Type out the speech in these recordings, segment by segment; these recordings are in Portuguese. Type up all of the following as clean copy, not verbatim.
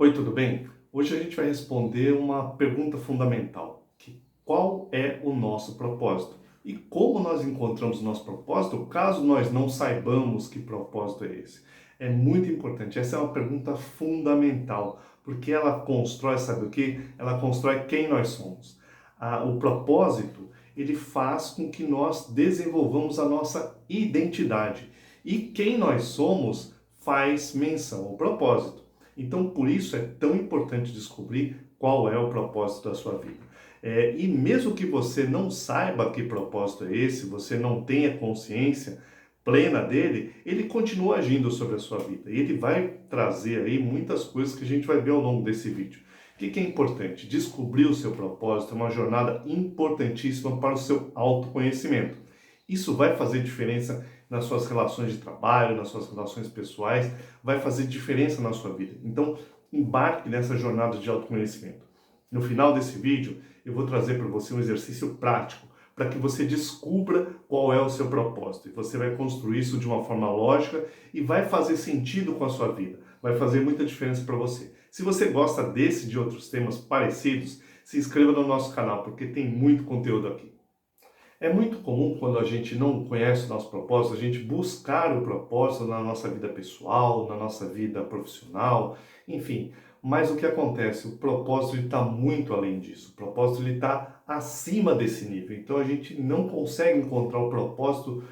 Oi, tudo bem? Hoje a gente vai responder uma pergunta fundamental, que qual é o nosso propósito? E como nós encontramos o nosso propósito, caso nós não saibamos que propósito é esse? É muito importante, essa é uma pergunta fundamental, porque ela constrói, sabe o quê? Ela constrói quem nós somos. O propósito, ele faz com que nós desenvolvamos a nossa identidade. E quem nós somos faz menção ao propósito. Então, por isso é tão importante descobrir qual é o propósito da sua vida. E mesmo que você não saiba que propósito é esse, você não tenha consciência plena dele, ele continua agindo sobre a sua vida. E ele vai trazer aí muitas coisas que a gente vai ver ao longo desse vídeo. O que é importante? Descobrir o seu propósito é uma jornada importantíssima para o seu autoconhecimento. Isso vai fazer diferença nas suas relações de trabalho, nas suas relações pessoais, vai fazer diferença na sua vida. Então, embarque nessa jornada de autoconhecimento. No final desse vídeo, eu vou trazer para você um exercício prático para que você descubra qual é o seu propósito. E você vai construir isso de uma forma lógica e vai fazer sentido com a sua vida. Vai fazer muita diferença para você. Se você gosta desse e de outros temas parecidos, se inscreva no nosso canal, porque tem muito conteúdo aqui. É muito comum quando a gente não conhece o nosso propósito, a gente buscar o propósito na nossa vida pessoal, na nossa vida profissional, enfim. Mas o que acontece? O propósito está muito além disso. O propósito está acima desse nível. Então a gente não consegue encontrar o propósito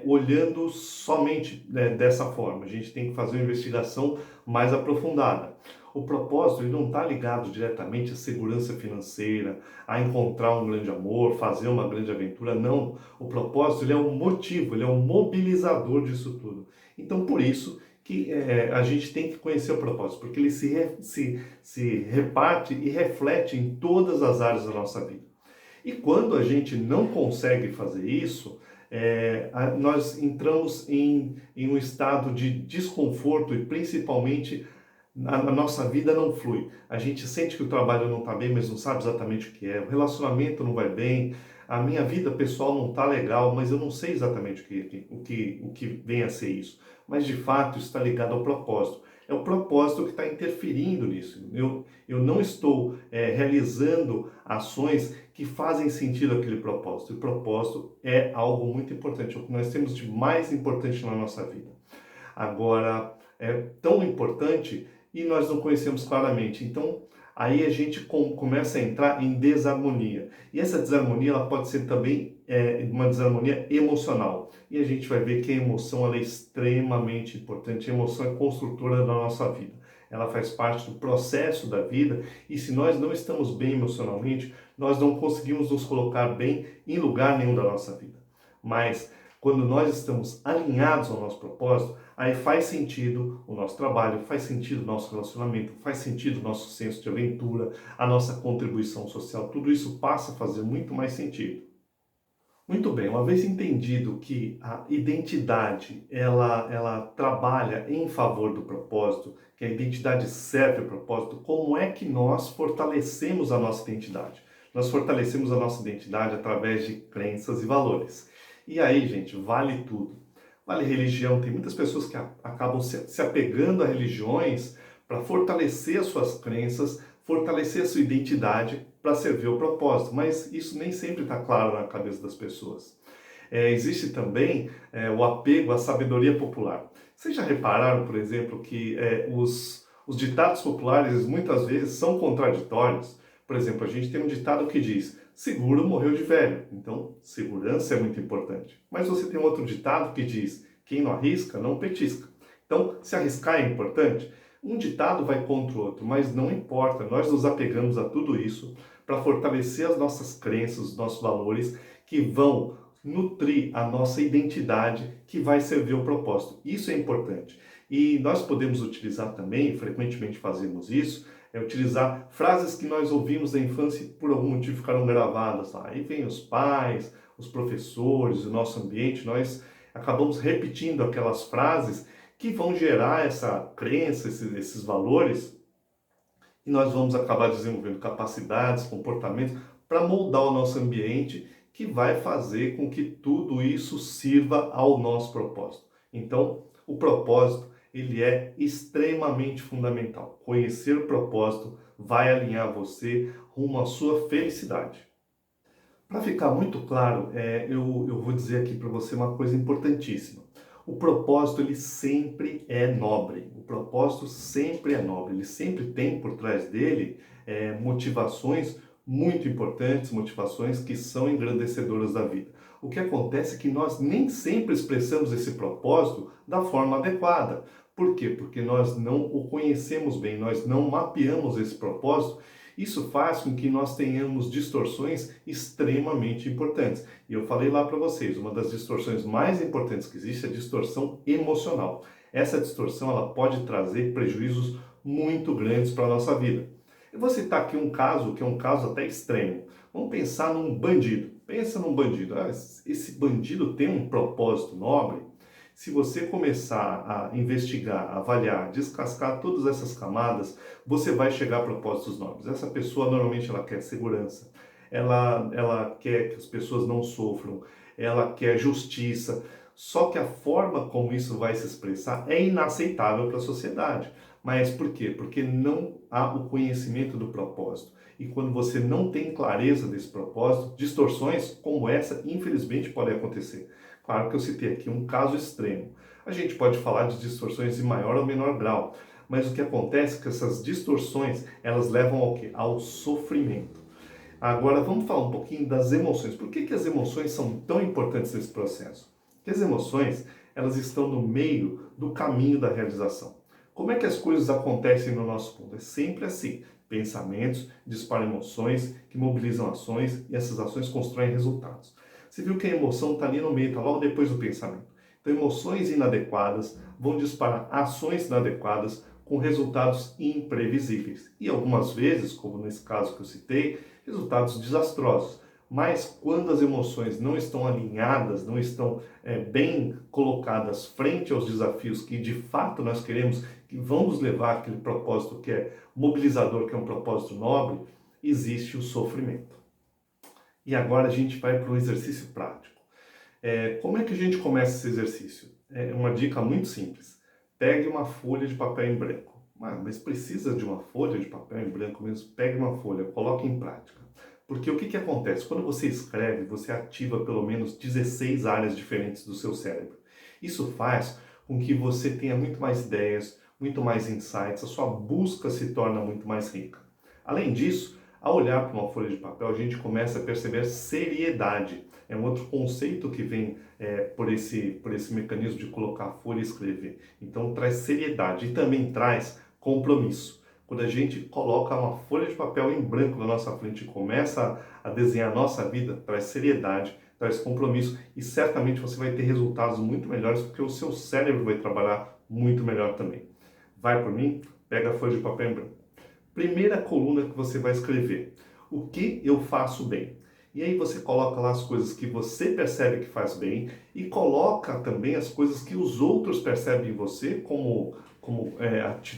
olhando somente dessa forma. A gente tem que fazer uma investigação mais aprofundada. O propósito ele não está ligado diretamente à segurança financeira, a encontrar um grande amor, fazer uma grande aventura, não. O propósito ele é um motivo, ele é um mobilizador disso tudo. Então, por isso que a gente tem que conhecer o propósito, porque ele se reparte e reflete em todas as áreas da nossa vida. E quando a gente não consegue fazer isso, nós entramos em um estado de desconforto e principalmente a nossa vida não flui. A gente sente que o trabalho não está bem, mas não sabe exatamente o que é. O relacionamento não vai bem. A minha vida pessoal não está legal, mas eu não sei exatamente o que vem a ser isso. Mas de fato isso está ligado ao propósito. É o propósito que está interferindo nisso. Eu não estou realizando ações que fazem sentido aquele propósito. E o propósito é algo muito importante, é o que nós temos de mais importante na nossa vida. Agora, é tão importante e nós não conhecemos claramente. Então, aí a gente começa a entrar em desarmonia. E essa desarmonia ela pode ser também uma desarmonia emocional. E a gente vai ver que a emoção ela é extremamente importante. A emoção é construtora da nossa vida. Ela faz parte do processo da vida e se nós não estamos bem emocionalmente, nós não conseguimos nos colocar bem em lugar nenhum da nossa vida. Mas quando nós estamos alinhados ao nosso propósito, aí faz sentido o nosso trabalho, faz sentido o nosso relacionamento, faz sentido o nosso senso de aventura, a nossa contribuição social, tudo isso passa a fazer muito mais sentido. Muito bem, uma vez entendido que a identidade ela trabalha em favor do propósito, que a identidade serve ao propósito, como é que nós fortalecemos a nossa identidade? Nós fortalecemos a nossa identidade através de crenças e valores. E aí, gente, vale tudo. Vale religião, tem muitas pessoas que acabam se apegando a religiões para fortalecer as suas crenças, fortalecer a sua identidade para servir o propósito, mas isso nem sempre está claro na cabeça das pessoas. Existe também o apego à sabedoria popular. Vocês já repararam, por exemplo, que os ditados populares muitas vezes são contraditórios? Por exemplo, a gente tem um ditado que diz: seguro morreu de velho. Então, segurança é muito importante. Mas você tem outro ditado que diz: quem não arrisca, não petisca. Então, se arriscar é importante? Um ditado vai contra o outro, mas não importa. Nós nos apegamos a tudo isso para fortalecer as nossas crenças, os nossos valores, que vão nutrir a nossa identidade, que vai servir ao propósito. Isso é importante. E nós podemos utilizar também, frequentemente fazemos isso, utilizar frases que nós ouvimos da infância e por algum motivo ficaram gravadas lá. Aí vem os pais, os professores, o nosso ambiente, nós acabamos repetindo aquelas frases que vão gerar essa crença, esses valores, e nós vamos acabar desenvolvendo capacidades, comportamentos para moldar o nosso ambiente, que vai fazer com que tudo isso sirva ao nosso propósito. Então, o propósito ele é extremamente fundamental. Conhecer o propósito vai alinhar você rumo à sua felicidade. Para ficar muito claro, eu vou dizer aqui para você uma coisa importantíssima. O propósito, ele sempre é nobre. O propósito sempre é nobre. Ele sempre tem por trás dele motivações muito importantes, motivações que são engrandecedoras da vida. O que acontece é que nós nem sempre expressamos esse propósito da forma adequada. Por quê? Porque nós não o conhecemos bem, nós não mapeamos esse propósito. Isso faz com que nós tenhamos distorções extremamente importantes. E eu falei lá para vocês, uma das distorções mais importantes que existe é a distorção emocional. Essa distorção ela pode trazer prejuízos muito grandes para a nossa vida. Eu vou citar aqui um caso que é um caso até extremo. Vamos pensar num bandido. Pensa num bandido. Esse bandido tem um propósito nobre? Se você começar a investigar, avaliar, descascar todas essas camadas, você vai chegar a propósitos nobres. Essa pessoa normalmente ela quer segurança, ela quer que as pessoas não sofram, ela quer justiça. Só que a forma como isso vai se expressar é inaceitável para a sociedade. Mas por quê? Porque não há o conhecimento do propósito. E quando você não tem clareza desse propósito, distorções como essa, infelizmente, podem acontecer. Claro que eu citei aqui um caso extremo. A gente pode falar de distorções em maior ou menor grau, mas o que acontece é que essas distorções, elas levam ao quê? Ao sofrimento. Agora vamos falar um pouquinho das emoções. Por que as emoções são tão importantes nesse processo? Porque as emoções, elas estão no meio do caminho da realização. Como é que as coisas acontecem no nosso mundo? É sempre assim. Pensamentos disparam emoções que mobilizam ações e essas ações constroem resultados. Você viu que a emoção está ali no meio, está logo depois do pensamento. Então, emoções inadequadas vão disparar ações inadequadas com resultados imprevisíveis. E algumas vezes, como nesse caso que eu citei, resultados desastrosos. Mas quando as emoções não estão alinhadas, não estão bem colocadas frente aos desafios que de fato nós queremos, que vão nos levar àquele propósito que é mobilizador, que é um propósito nobre, existe o sofrimento. E agora a gente vai para o exercício prático. Como é que a gente começa esse exercício? É uma dica muito simples. Pegue uma folha de papel em branco. Mas precisa de uma folha de papel em branco mesmo? Pegue uma folha, coloque em prática. Porque o que acontece? Quando você escreve, você ativa pelo menos 16 áreas diferentes do seu cérebro. Isso faz com que você tenha muito mais ideias, muito mais insights, a sua busca se torna muito mais rica. Além disso, ao olhar para uma folha de papel, a gente começa a perceber seriedade. É um outro conceito que vem por esse mecanismo de colocar a folha e escrever. Então traz seriedade e também traz compromisso. Quando a gente coloca uma folha de papel em branco na nossa frente e começa a desenhar a nossa vida, traz seriedade, traz compromisso e certamente você vai ter resultados muito melhores porque o seu cérebro vai trabalhar muito melhor também. Vai por mim? Pega a folha de papel em branco. Primeira coluna que você vai escrever: o que eu faço bem? E aí você coloca lá as coisas que você percebe que faz bem e coloca também as coisas que os outros percebem em você como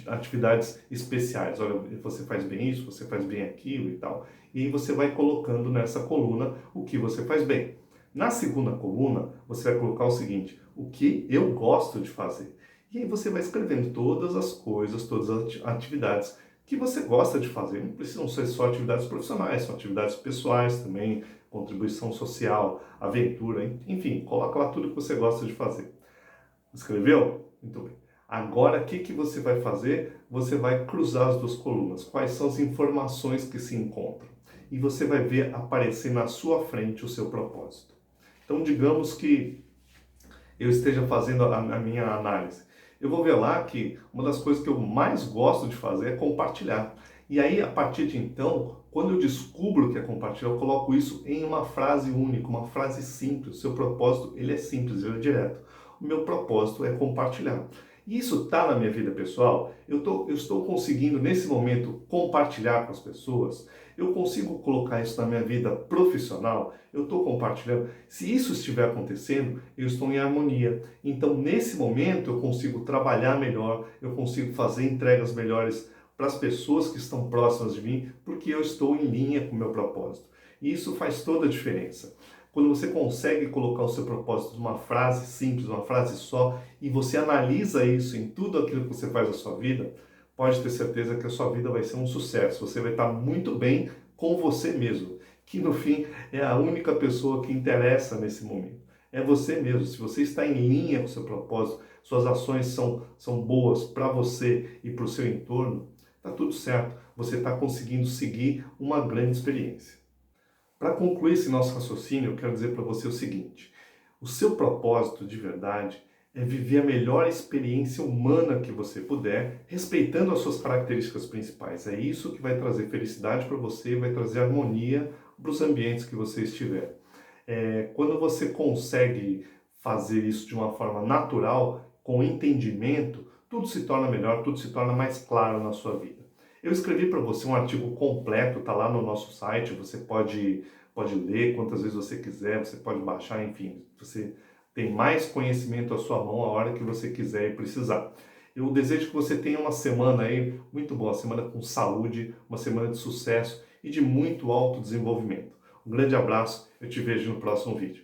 atividades especiais. Olha, você faz bem isso, você faz bem aquilo e tal. E aí você vai colocando nessa coluna o que você faz bem. Na segunda coluna, você vai colocar o seguinte: o que eu gosto de fazer. E aí você vai escrevendo todas as coisas, todas as atividades que você gosta de fazer. Não precisam ser só atividades profissionais, são atividades pessoais também, contribuição social, aventura, enfim, coloca lá tudo que você gosta de fazer. Escreveu? Muito bem. Agora, o que você vai fazer? Você vai cruzar as duas colunas. Quais são as informações que se encontram? E você vai ver aparecer na sua frente o seu propósito. Então, digamos que eu esteja fazendo a minha análise. Eu vou ver lá que uma das coisas que eu mais gosto de fazer é compartilhar. E aí, a partir de então, quando eu descubro que é compartilhar, eu coloco isso em uma frase única, uma frase simples. O seu propósito, ele é simples, ele é direto. O meu propósito é compartilhar. E isso está na minha vida pessoal. Eu estou conseguindo, nesse momento, compartilhar com as pessoas. Eu consigo colocar isso na minha vida profissional. Eu estou compartilhando. Se isso estiver acontecendo, eu estou em harmonia. Então, nesse momento, eu consigo trabalhar melhor, eu consigo fazer entregas melhores para as pessoas que estão próximas de mim, porque eu estou em linha com o meu propósito. E isso faz toda a diferença. Quando você consegue colocar o seu propósito numa frase simples, uma frase só, e você analisa isso em tudo aquilo que você faz na sua vida, pode ter certeza que a sua vida vai ser um sucesso. Você vai estar muito bem com você mesmo, que no fim é a única pessoa que interessa nesse momento. É você mesmo. Se você está em linha com o seu propósito, suas ações são boas para você e para o seu entorno, está tudo certo. Você está conseguindo seguir uma grande experiência. Para concluir esse nosso raciocínio, eu quero dizer para você o seguinte: o seu propósito de verdade é viver a melhor experiência humana que você puder, respeitando as suas características principais. É isso que vai trazer felicidade para você e vai trazer harmonia para os ambientes que você estiver. Quando você consegue fazer isso de uma forma natural, com entendimento, tudo se torna melhor, tudo se torna mais claro na sua vida. Eu escrevi para você um artigo completo, está lá no nosso site, você pode ler quantas vezes você quiser, você pode baixar, enfim, você tem mais conhecimento à sua mão a hora que você quiser e precisar. Eu desejo que você tenha uma semana aí muito boa, uma semana com saúde, uma semana de sucesso e de muito autodesenvolvimento. Um grande abraço, eu te vejo no próximo vídeo.